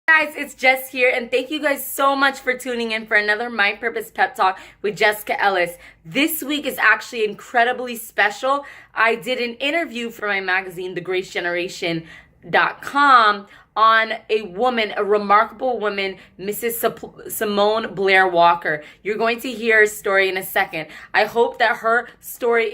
Guys, it's Jess here, and thank you guys so much for tuning in for another My Purpose Pep Talk with Jessica Ellis. This week is actually incredibly special. I did an interview for my magazine, thegracegeneration.com, on a woman, a remarkable woman, Mrs. Semone Blaire Walker. You're going to hear her story in a second. I hope that her story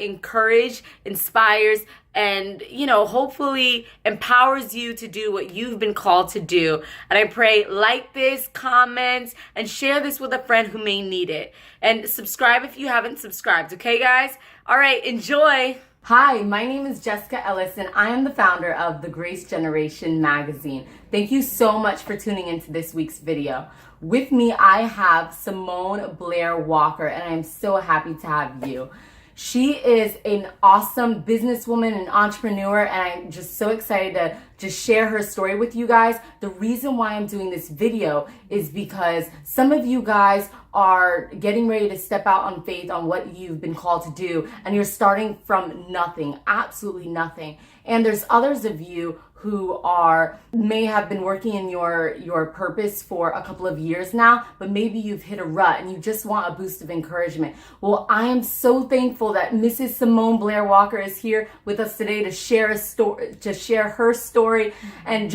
inspires, and, hopefully empowers you to do what you've been called to do. And I pray, like this, comment, and share this with a friend who may need it. And subscribe if you haven't subscribed, okay, guys? All right, enjoy. Hi, my name is Jessica Ellis, and I am the founder of The Grace Generation magazine. Thank you so much for tuning into this week's video. With me, I have Semone Blaire Walker, and I'm so happy to have you. She is an awesome businesswoman and entrepreneur, and I'm just so excited to just share her story with you guys. The reason why I'm doing this video is because some of you guys are getting ready to step out on faith on what you've been called to do, and you're starting from nothing, absolutely nothing. And there's others of you who may have been working in your purpose for a couple of years now, but maybe you've hit a rut and you just want a boost of encouragement. Well, I am so thankful that Mrs. Semone Blaire Walker is here with us today to share her story. And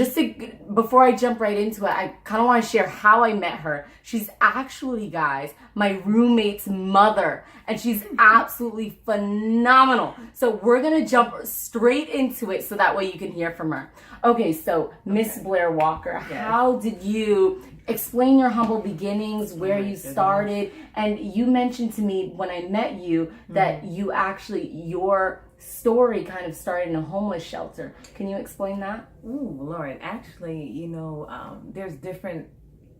before I jump right into it, I kind of want to share how I met her. She's actually, guys, my roommate's mother, and she's absolutely phenomenal. So we're gonna jump straight into it so that way you can hear from her. Okay, so Miss Blaire Walker, Yes. How did you explain your humble beginnings, where you started? And you mentioned to me when I met you that your story kind of started in a homeless shelter. Can you explain that? Ooh, Lord, actually, there's different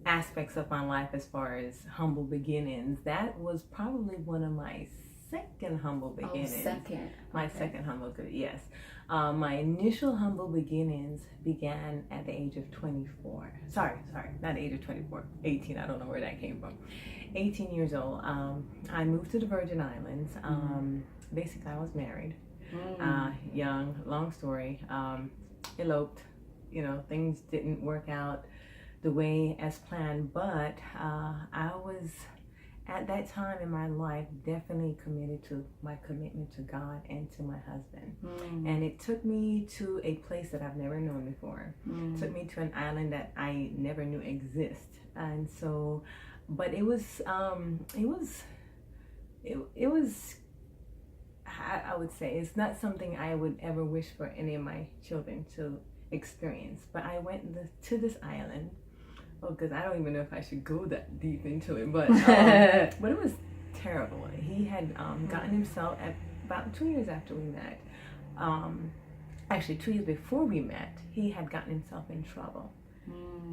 aspects of my life as far as humble beginnings. That was probably one of my second humble beginnings. Second humble beginnings, yes. My initial humble beginnings began at the age of 24. Sorry, not the age of 24, 18, I don't know where that came from. 18 years old. I moved to the Virgin Islands. Basically, I was married, young, long story, eloped, things didn't work out the way as planned, but I was at that time in my life definitely committed to my commitment to God and to my husband. And it took me to a place that I've never known before. It took me to an island that I never knew exist. And so, but it was I would say it's not something I would ever wish for any of my children to experience. But I went to this island. Oh, because I don't even know if I should go that deep into it, but it was terrible. He had gotten himself, at about 2 years after we met, actually 2 years before we met, he had gotten himself in trouble,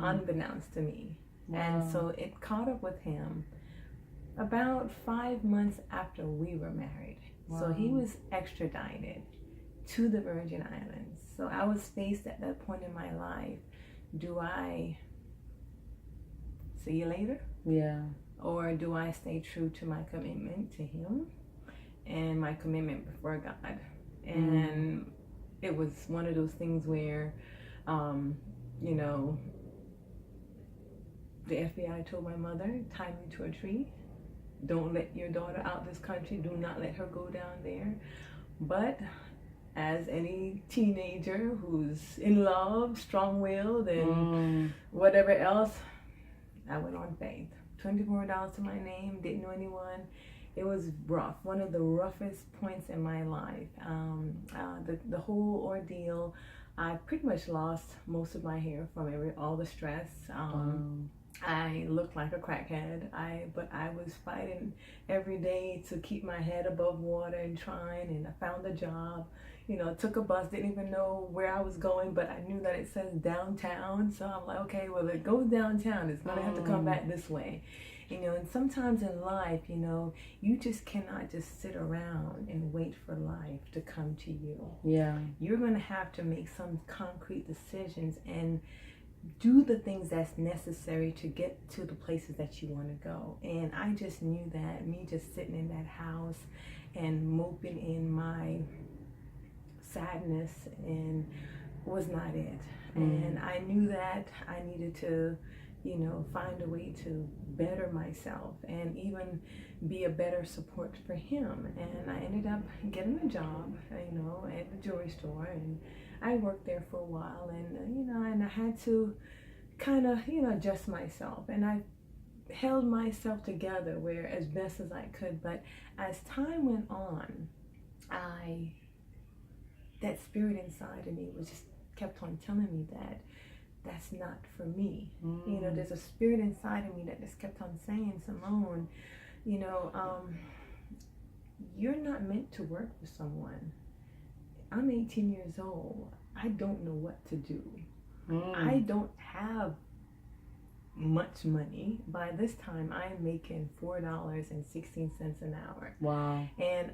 unbeknownst to me. Wow. And so it caught up with him about 5 months after we were married. Wow. So he was extradited to the Virgin Islands. So I was faced at that point in my life, do I see you later? Yeah. Or do I stay true to my commitment to him and my commitment before God? And it was one of those things where, the FBI told my mother, tie me to a tree. Don't let your daughter out this country. Do not let her go down there. But as any teenager who's in love, strong-willed, and whatever else, I went on faith. $24 to my name, didn't know anyone. It was rough, one of the roughest points in my life. The whole ordeal, I pretty much lost most of my hair from all the stress. I looked like a crackhead, but I was fighting every day to keep my head above water and trying, and I found a job. Took a bus, didn't even know where I was going, but I knew that it says downtown. So I'm like, okay, well, it goes downtown. It's going to have to come back this way. And sometimes in life, you just cannot just sit around and wait for life to come to you. Yeah. You're going to have to make some concrete decisions and do the things that's necessary to get to the places that you want to go. And I just knew that me just sitting in that house and moping in my sadness and was not it. And I knew that I needed to, find a way to better myself and even be a better support for him. And I ended up getting a job, at the jewelry store, and I worked there for a while, and, and I had to kind of, adjust myself, and I held myself together where as best as I could. But as time went on, that spirit inside of me was just kept on telling me that that's not for me. There's a spirit inside of me that just kept on saying, Semone, you're not meant to work for someone. I'm 18 years old. I don't know what to do. I don't have much money. By this time, I am making $4.16 an hour. Wow. And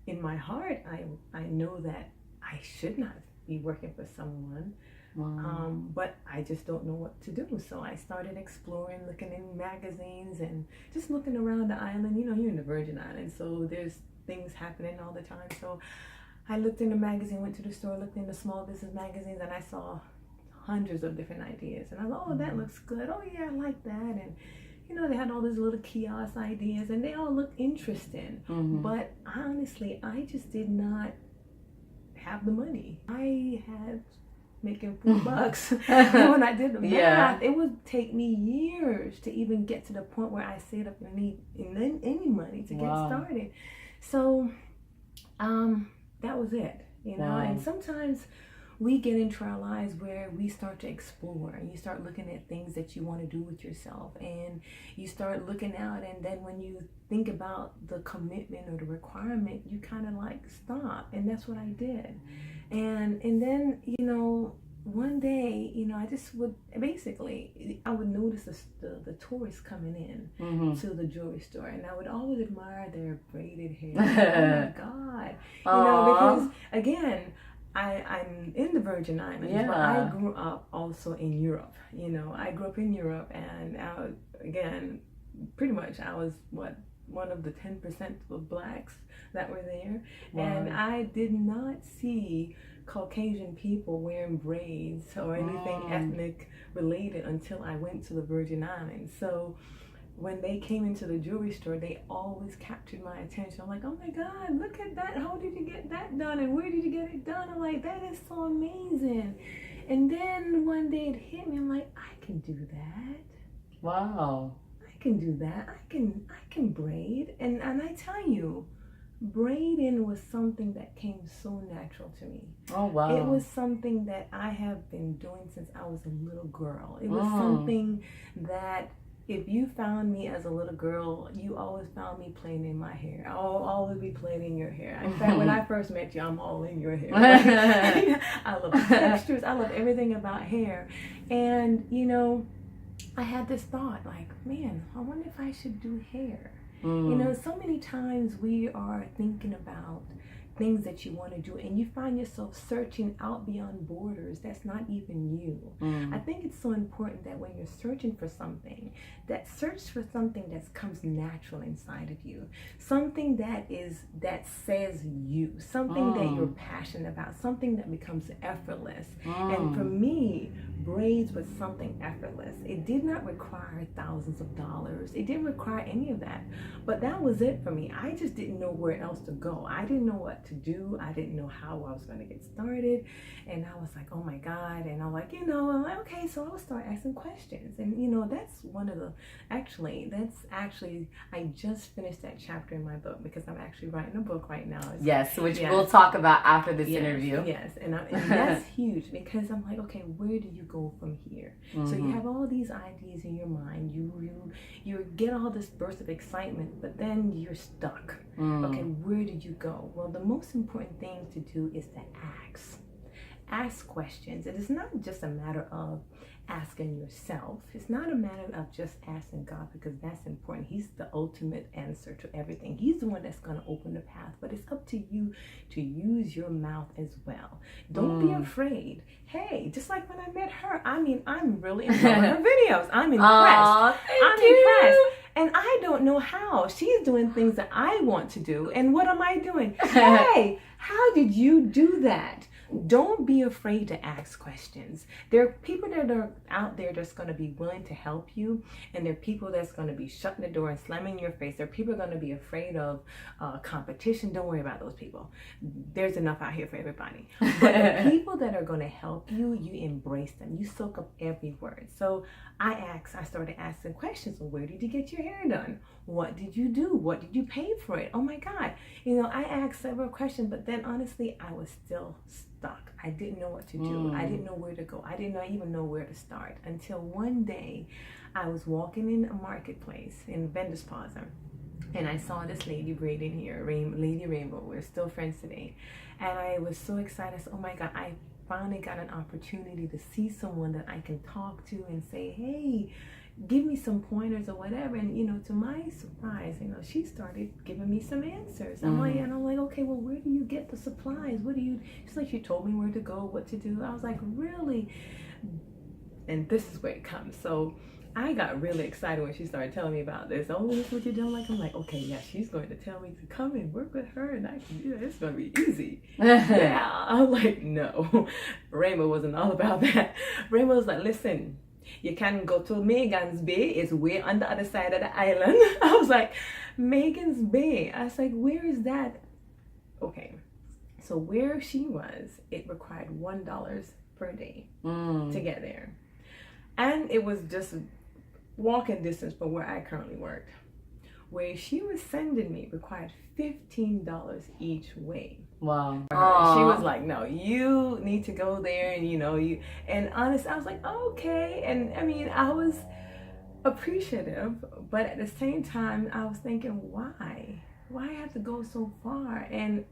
in my heart, I know that I should not be working for someone. Wow. But I just don't know what to do. So I started exploring, looking in magazines and just looking around the island. You're in the Virgin Islands, so there's things happening all the time. So I looked in the magazine, went to the store, looked in the small business magazines, and I saw hundreds of different ideas. And I thought, oh, that looks good. Oh, yeah, I like that. And, they had all these little kiosk ideas, and they all looked interesting. But honestly, I just did not have the money. I had making $4 when I did the math. It would take me years to even get to the point where I saved up any money to get started. So that was it, and sometimes we get into our lives where we start to explore, and you start looking at things that you want to do with yourself, and you start looking out, and then when you think about the commitment or the requirement, you kind of like stop. And that's what I did. And then, one day, I just would I would notice the tourists coming in to the jewelry store, and I would always admire their braided hair. Oh my God. Because again, I'm in the Virgin Islands, but I grew up also in Europe. I grew up in Europe, and pretty much I was one of the 10% of blacks that were there. And I did not see Caucasian people wearing braids or anything ethnic related until I went to the Virgin Islands. So when they came into the jewelry store, they always captured my attention. I'm like, oh my God, look at that. How did you get that done? And where did you get it done? I'm like, that is so amazing. And then one day it hit me. I'm like, I can do that. Wow. I can do that. I can braid. And I tell you, braiding was something that came so natural to me. Oh, wow. It was something that I have been doing since I was a little girl. It was something that if you found me as a little girl, you always found me playing in my hair. I'll always be playing in your hair. In fact, when I first met you, I'm all in your hair. I love the textures. I love everything about hair. And, I had this thought like, man, I wonder if I should do hair. So many times we are thinking about things that you want to do, and you find yourself searching out beyond borders that's not even you. I think it's so important that when you're searching for something, that search for something that comes natural inside of you, something that says you, something that you're passionate about, something that becomes effortless. And for me, braids was something effortless. It did not require thousands of dollars. It didn't require any of that. But that was it for me. I just didn't know where else to go. I didn't know what to do. I didn't know how I was going to get started. And I was like, oh my God. And I'm like, I'm like, okay, so I'll start asking questions. And that's one of the, I just finished that chapter in my book, because I'm actually writing a book right now. Yes, which we'll talk about after this interview. Yes, and that's huge, because I'm like, okay, where do you go from here? So you have all these ideas in your mind. You get all this burst of excitement, but then you're stuck. Okay, where did you go? Well, the most important thing to do is to ask questions. It is not just a matter of asking yourself. It's not a matter of just asking God, because that's important. He's the ultimate answer to everything. He's the one that's going to open the path, but it's up to you to use your mouth as well. Don't be afraid. Hey, just like when I met her, I'm really enjoying her videos. I'm impressed. I'm impressed. And I don't know how. She's doing things that I want to do. And what am I doing? Hey, how did you do that? don't be afraid to ask questions. There are people that are out there that's going to be willing to help you, and there are people that's going to be shutting the door and slamming your face. There are people going to be afraid of competition. Don't worry about those people. There's enough out here for everybody. But the people that are going to help you, you embrace them. You soak up every word. So I started asking questions. Well, where did you get your hair done? What did you do? What did you pay for it? Oh my God. I asked several questions, but then honestly, I was still stuck. I didn't know what to do. I didn't know where to go. I did not even know where to start until one day I was walking in a marketplace in Vendor's Plaza, and I saw this lady braiding here, Lady Rainbow. We're still friends today. And I was so excited. I said, oh my God, I finally got an opportunity to see someone that I can talk to and say, hey, give me some pointers or whatever. And to my surprise, she started giving me some answers. I'm like, okay, well, where do you get the supplies? She's like, she told me where to go, what to do. I was like, really? And this is where it comes. So I got really excited when she started telling me about this. Oh, this is what you're doing? I'm like, okay, yeah, she's going to tell me to come and work with her, and I can do that. It's going to be easy. Yeah. I'm like, no. Rainbow wasn't all about that. Rainbow was like, listen, you can go to Megan's Bay. It's way on the other side of the island. I was like, Megan's Bay? I was like, where is that? Okay. So where she was, it required $1 per day to get there. And it was just walking distance from where I currently worked. Where she was sending me required $15 each way. Wow. She was like, no, you need to go there, and and honest, I was like, okay. And I mean, I was appreciative, but at the same time, I was thinking, why have to go so far? And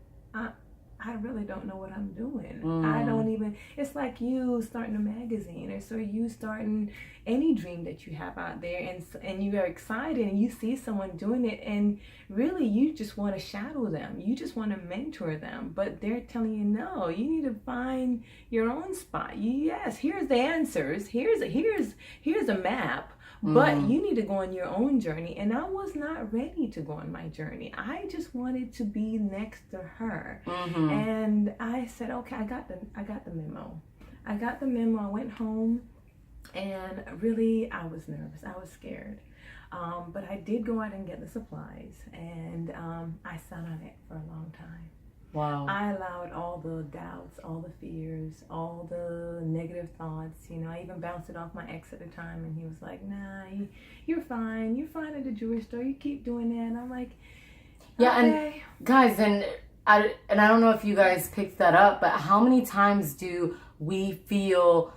I really don't know what I'm doing. I don't even, it's like you starting a magazine, or so you starting any dream that you have out there, and you are excited and you see someone doing it, and really you just want to shadow them. You just want to mentor them, but they're telling you, no, you need to find your own spot. Yes, here's the answers. Here's a map. But you need to go on your own journey. And I was not ready to go on my journey. I just wanted to be next to her. And I said, okay, I got the memo. I went home, and really I was nervous. I was scared. But I did go out and get the supplies, and I sat on it for a long time. Wow. I allowed all the doubts, all the fears, all the negative thoughts. I even bounced it off my ex at the time, and he was like, nah, you're fine. You're fine at the jewelry store. You keep doing that. And I'm like, yeah, okay. And guys, and I don't know if you guys picked that up, but how many times do we feel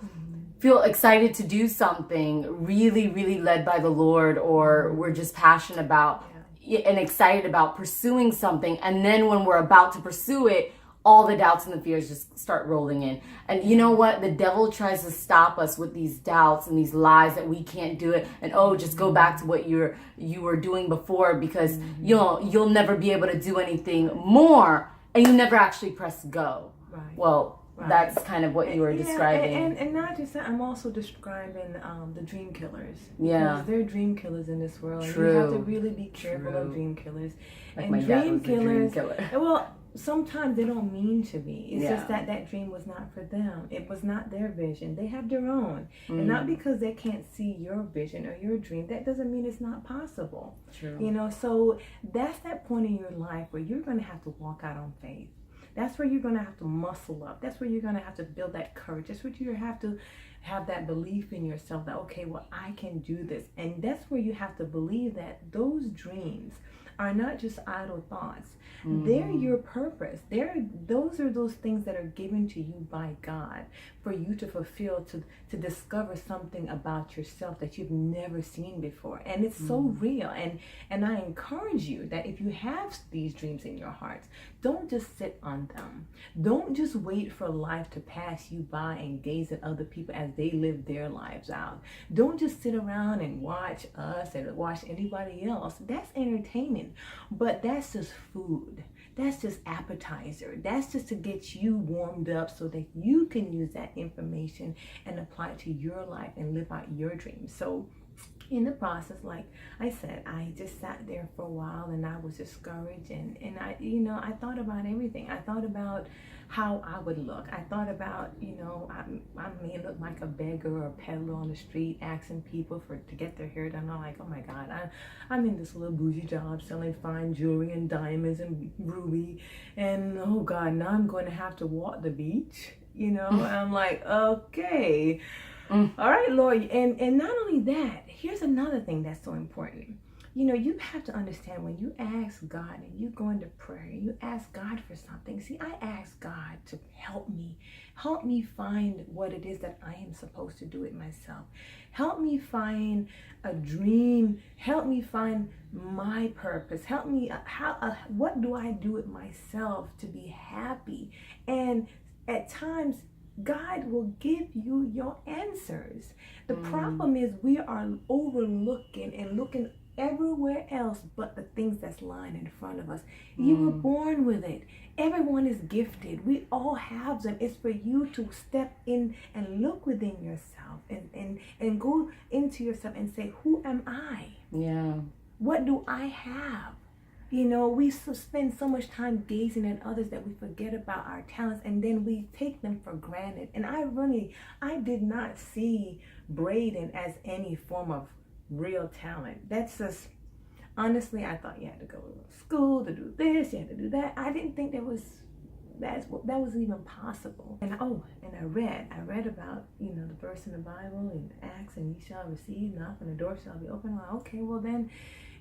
excited to do something, really, really led by the Lord, or we're just passionate about and excited about pursuing something, and then when we're about to pursue it, all the doubts and the fears just start rolling in. And you know what? The devil tries to stop us with these doubts and these lies that we can't do it, and just go back to what you were doing before, because you'll never be able to do anything more, and you never actually press go. Right. Well, that's kind of what you were describing. And not just that, I'm also describing the dream killers. Yeah. Because there are dream killers in this world. True. And you have to really be careful of dream killers. Like and my dad was a dream killer. Well, sometimes they don't mean to be. It's just that dream was not for them. It was not their vision. They have their own. And not because they can't see your vision or your dream, that doesn't mean it's not possible. True. So that's that point in your life where you're going to have to walk out on faith. That's where you're going to have to muscle up. That's where you're going to have to build that courage. That's where you have to have that belief in yourself that, okay, well, I can do this. And that's where you have to believe that those dreams are not just idle thoughts. They're your purpose. Those are those things that are given to you by God for you to fulfill, to discover something about yourself that you've never seen before. And it's so real. And I encourage you that if you have these dreams in your hearts, don't just sit on them. Don't just wait for life to pass you by and gaze at other people as they live their lives out. Don't just sit around and watch us or watch anybody else. That's entertainment, but that's just food. That's just appetizer. That's just to get you warmed up so that you can use that information and apply it to your life and live out your dreams. So in the process, like I said, I just sat there for a while and I was discouraged, and I, I thought about everything. I thought about how I would look. I thought about, I may look like a beggar or a peddler on the street asking people to get their hair done. I'm like, oh my God, I'm in this little bougie job selling fine jewelry and diamonds and ruby, and oh God, now I'm going to have to walk the beach, and I'm like, okay. All right, Lord. And not only that, here's another thing that's so important. You have to understand, when you ask God and you go into prayer, you ask God for something. See, I ask God to help me find what it is that I am supposed to do it myself. Help me find a dream. Help me find my purpose. Help me, what do I do it myself to be happy? And at times, God will give you your answers. The problem is we are overlooking and looking everywhere else but the things that's lying in front of us. You were born with it. Everyone is gifted. We all have them. It's for you to step in and look within yourself and go into yourself and say, who am I? Yeah. What do I have? We spend so much time gazing at others that we forget about our talents, and then we take them for granted. And I did not see Braided as any form of real talent. That's just, honestly, I thought you had to go to school to do this, you had to do that. I didn't think that was even possible. And I read about, the verse in the Bible in Acts, and you shall receive, knock, and the door shall be open. I'm like, okay, well then,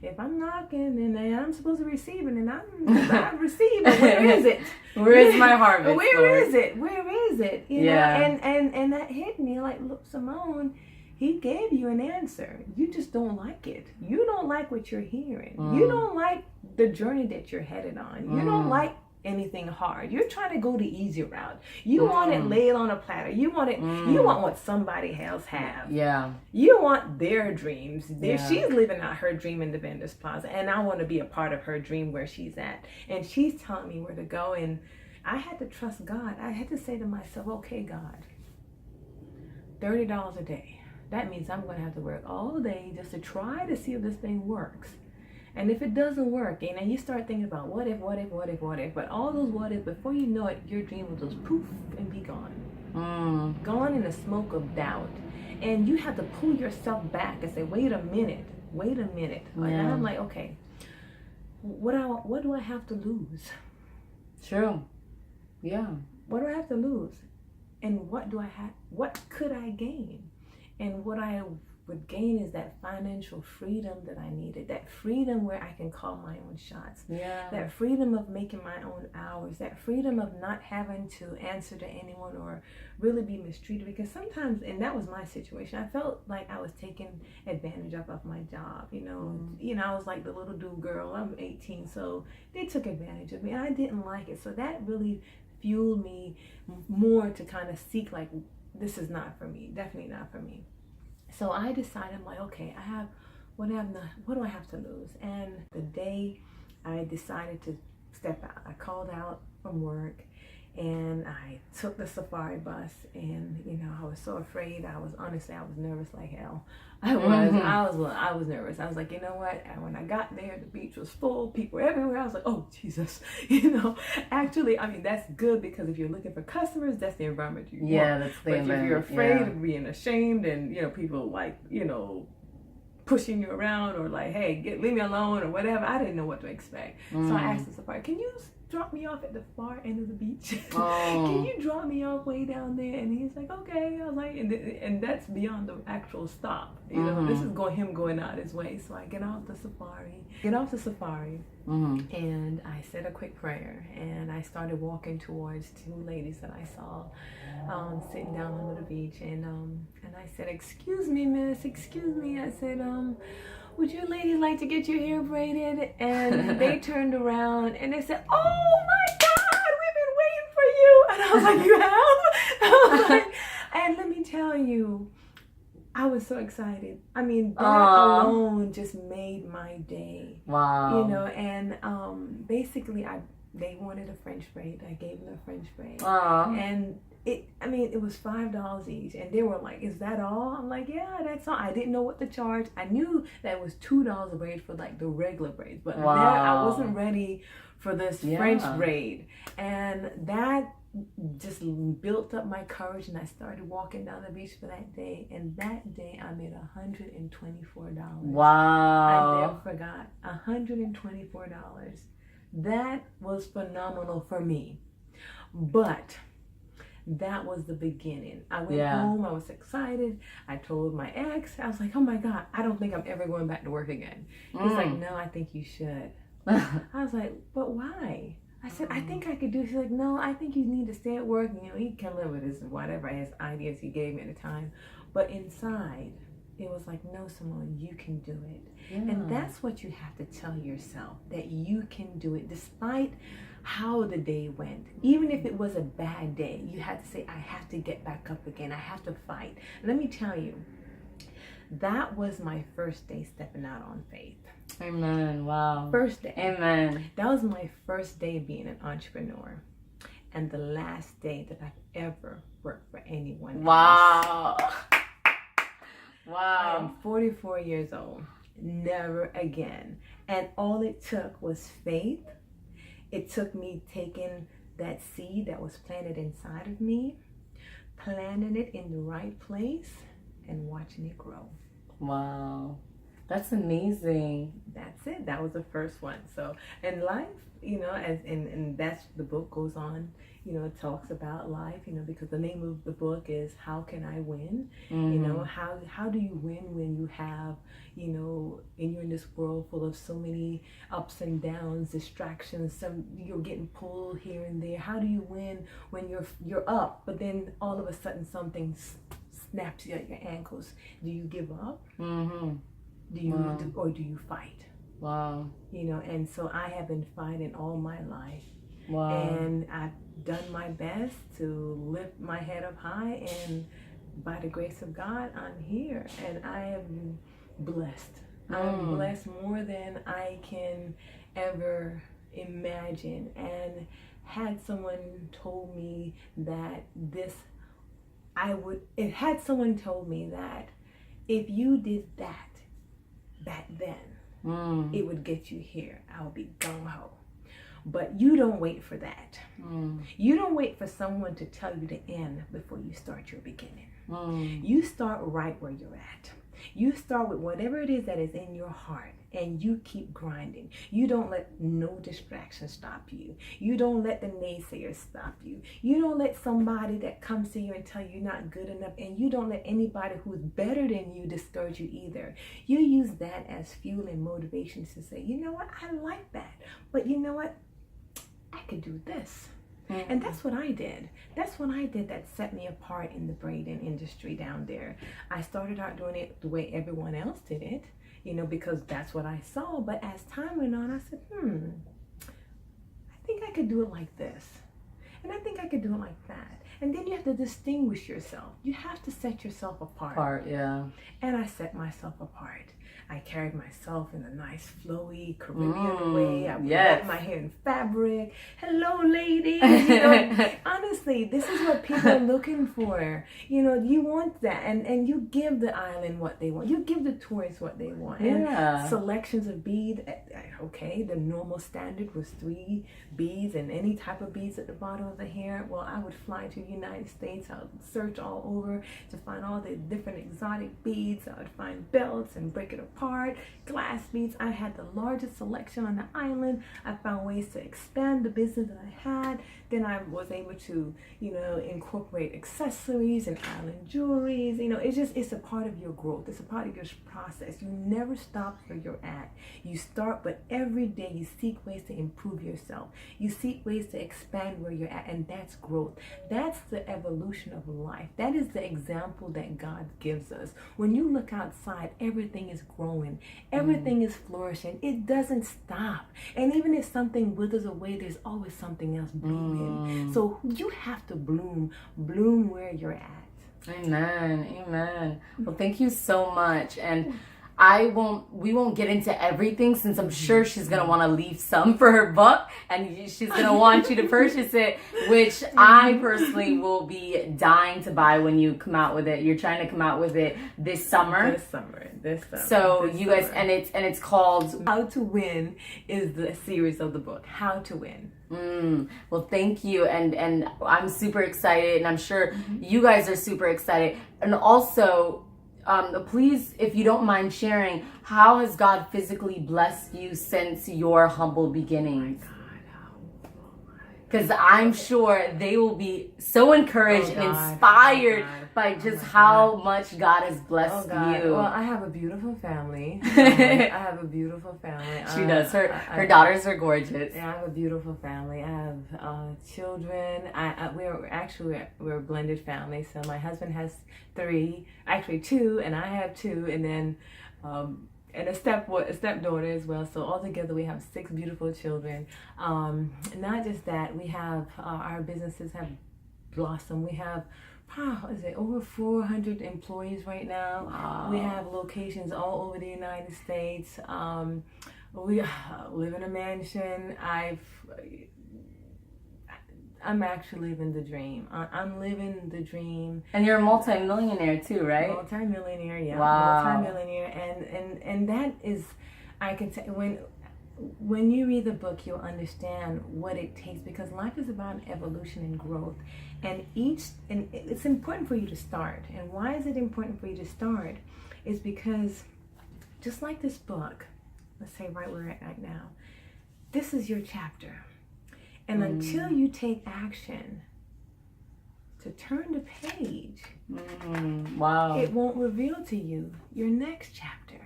if I'm knocking and I'm supposed to receive it, and I'm receiving, where is it? Where is my harvest? Where is it? Where is it? You know, and that hit me like, look, Semone, he gave you an answer. You just don't like it. You don't like what you're hearing. You don't like the journey that you're headed on. You don't like anything hard. You're trying to go the easy route. You want it laid on a platter. You want it. You want what somebody else have. Yeah. You want their dreams. She's living out her dream in the vendor's plaza, and I want to be a part of her dream where she's at. And she's telling me where to go, and I had to trust God. I had to say to myself, okay, God, $30 a day. That means I'm going to have to work all day just to try to see if this thing works. And if it doesn't work, and then you start thinking about what if, but all those what if, before you know it, your dream will just poof and be gone. Gone in the smoke of doubt. And you have to pull yourself back and say, wait a minute. Yeah. And I'm like, okay, what do I have to lose? True. Yeah. What do I have to lose? And what could I gain? And what I would gain is that financial freedom that I needed, that freedom where I can call my own shots, that freedom of making my own hours, that freedom of not having to answer to anyone or really be mistreated. Because sometimes, and that was my situation, I felt like I was taken advantage of my job. I was like the little dude girl. I'm 18, so they took advantage of me, and I didn't like it. So that really fueled me more to kind of seek, like, this is not for me, definitely not for me. So I decided, I'm like, okay, what do I have to lose? And the day I decided to step out, I called out from work and I took the safari bus, and I was so afraid. I was nervous like hell. I was nervous. I was like, you know what? And when I got there, the beach was full, people everywhere. I was like, oh Jesus, Actually, I mean, that's good, because if you're looking for customers, that's the environment you want. Yeah, that's the environment. But if you're afraid of being ashamed and people like pushing you around or like, hey, leave me alone or whatever, I didn't know what to expect. So I asked the safari, can you drop me off at the far end of the beach? Can you drop me off way down there? And he's like, okay. I was like, and that's beyond the actual stop. This is him going out his way. So I get off the safari, and I said a quick prayer, and I started walking towards two ladies that I saw sitting down on the beach, and I said, excuse me, miss, excuse me. I said, would you ladies like to get your hair braided? And they turned around and they said, oh my God, we've been waiting for you. And I was like, you have? I was like, and let me tell you, I was so excited. I mean, that alone just made my day. Wow. And basically they wanted a French braid. I gave them a French braid. Aww. And it was $5 each, and they were like, "Is that all?" I'm like, "Yeah, that's all." I didn't know what to charge. I knew that it was $2 a braid for like the regular braids, but Wow. I wasn't ready for this French braid, and that just built up my courage, and I started walking down the beach for that day, and that day I made $124. Wow. I never forgot. $124. That was phenomenal for me. But that was the beginning. I went home, I was excited. I told my ex, I was like, "Oh my God, I don't think I'm ever going back to work again." He's like, "No, I think you should." I was like, "But why?" I said, "I think I could do it." She's like, "No, I think you need to stay at work." You know, he can live with his whatever, his ideas he gave me at the time. But inside, it was like, "No, Semone, you can do it." And that's what you have to tell yourself, that you can do it despite how the day went. Even if it was a bad day, you have to say, "I have to get back up again. I have to fight." Let me tell you, that was my first day stepping out on faith. Amen. Wow. First day. Amen. That was my first day of being an entrepreneur, and the last day that I've ever worked for anyone. Wow. Else. Wow. I'm 44 years old. Never again. And all it took was faith. It took me taking that seed that was planted inside of me, planting it in the right place, and watching it grow. Wow. That's amazing. That's it. That was the first one. So in life, you know, and that's the book goes on, you know, it talks about life, you know, because the name of the book is How Can I Win? You know, how do you win when you have, you know, and you're in this world full of so many ups and downs, distractions, some you're getting pulled here and there. How do you win when you're up, but then all of a sudden something snaps you at your ankles? Do you give up? Do you or do you fight? Wow. You know, and so I have been fighting all my life. Wow. And I've done my best to lift my head up high, and by the grace of God, I'm here, and I am blessed. I'm blessed more than I can ever imagine. And had someone told me that had someone told me that if you did that back then, it would get you here, I would be gung-ho. But you don't wait for that. You don't wait for someone to tell you the end before you start your beginning. You start right where you're at. You start with whatever it is that is in your heart, and you keep grinding. You don't let no distraction stop you. You don't let the naysayers stop you. You don't let somebody that comes to you and tell you you're not good enough, and you don't let anybody who's better than you discourage you either. You use that as fuel and motivation to say, "You know what, I like that, but you know what, I could do this." And that's what I did. That's what I did that set me apart in the braiding industry down there. I started out doing it the way everyone else did it, you know, because that's what I saw. But as time went on, I said, I think I could do it like this. And I think I could do it like that. And then you have to distinguish yourself. You have to set yourself apart. And I set myself apart. I carried myself in a nice flowy Caribbean way. I wrapped my hair in fabric. "Hello, ladies." You know, honestly, this is what people are looking for. You know, you want that, and you give the island what they want. You give the tourists what they want. And selections of beads. Okay, the normal standard was 3 beads and any type of beads at the bottom of the hair. Well, I would fly to the United States. I would search all over to find all the different exotic beads. I would find belts and break it apart. Glass beads. I had the largest selection on the island. I found ways to expand the business that I had. Then I was able to, you know, incorporate accessories and island jewelries. You know, it's a part of your growth. It's a part of your process. You never stop where you're at. You start, but every day you seek ways to improve yourself. You seek ways to expand where you're at, and that's growth. That's the evolution of life. That is the example that God gives us. When you look outside, everything is growing. Everything is flourishing. It doesn't stop. And even if something withers away, there's always something else blooming. So you have to bloom where you're at. Amen. Well, thank you so much. And we won't get into everything, since I'm sure she's going to want to leave some for her book, and she's going to want you to purchase it, which I personally will be dying to buy when you come out with it. You're trying to come out with it this summer. This summer. So you guys, and it's called How to Win is the series of the book. How to Win. Well, thank you, and I'm super excited, and I'm sure you guys are super excited. And also, please, if you don't mind sharing, how has God physically blessed you since your humble beginnings? Because I'm sure they will be so encouraged and inspired by just how much God has blessed you. Well, I have a beautiful family. I have a beautiful family. She does. Her daughters are gorgeous. Yeah, I have a beautiful family. I have children. We're a blended family. So my husband has 3, actually 2, and I have 2, and then and a stepdaughter as well. So altogether we have 6 beautiful children. Not just that, we have our businesses have blossomed. We have over 400 employees right now. Wow. We have locations all over the United States. We live in a mansion. I'm actually living the dream. I'm living the dream. And you're a multi-millionaire too, right? Multi-millionaire, yeah. Wow. Multi-millionaire, and that is, I can tell, when you read the book, you'll understand what it takes, because life is about evolution and growth, and it's important for you to start. And why is it important for you to start? Is because just like this book, let's say right where we're at right now, this is your chapter. And until you take action to turn the page, wow, it won't reveal to you your next chapter.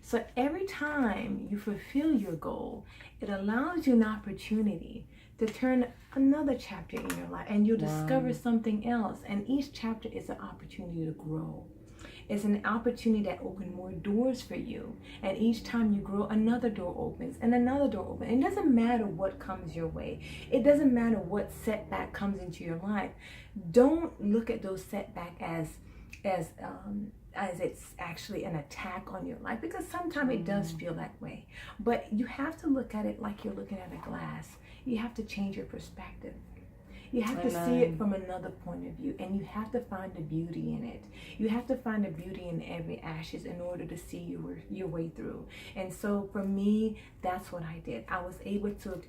So every time you fulfill your goal, it allows you an opportunity to turn another chapter in your life, and you'll discover something else. And each chapter is an opportunity to grow. It's an opportunity that opens more doors for you. And each time you grow, another door opens and another door opens. It doesn't matter what comes your way. It doesn't matter what setback comes into your life. Don't look at those setbacks as it's actually an attack on your life, because sometimes it does feel that way. But you have to look at it like you're looking at a glass. You have to change your perspective. You have to see it from another point of view, and you have to find the beauty in it. You have to find the beauty in every ashes in order to see your way through. And so for me, that's what I did. I was able to,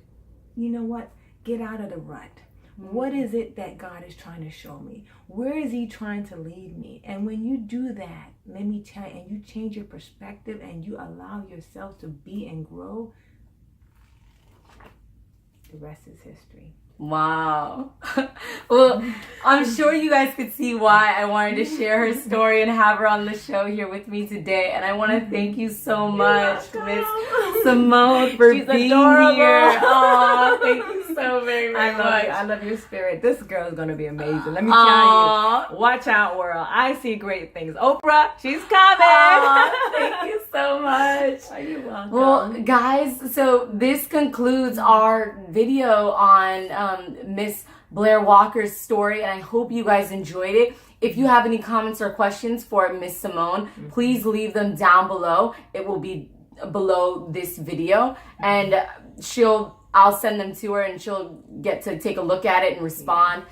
get out of the rut. What is it that God is trying to show me? Where is He trying to lead me? And when you do that, let me tell you, and you change your perspective and you allow yourself to be and grow, the rest is history. Wow. Well, I'm sure you guys could see why I wanted to share her story and have her on the show here with me today. And I want to thank you so much, Miss Semone, for being adorable. Here. Oh, thank you so very, very much. I love your spirit. This girl is going to be amazing. Let me tell you. Watch out, world. I see great things. Oprah, she's coming. Thank you so much. Are you welcome? Well, guys, so this concludes our video on Miss Blaire Walker's story, and I hope you guys enjoyed it. If you have any comments or questions for Miss Semone, please leave them down below. It will be below this video, and I'll send them to her, and she'll get to take a look at it and respond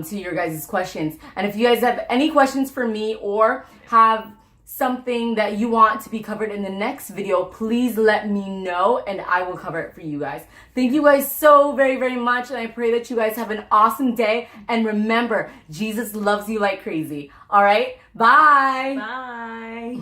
to your guys' questions. And if you guys have any questions for me or have something that you want to be covered in the next video, please let me know and I will cover it for you guys. Thank you guys so very, very much, and I pray that you guys have an awesome day. And remember, Jesus loves you like crazy. All right, bye. Bye.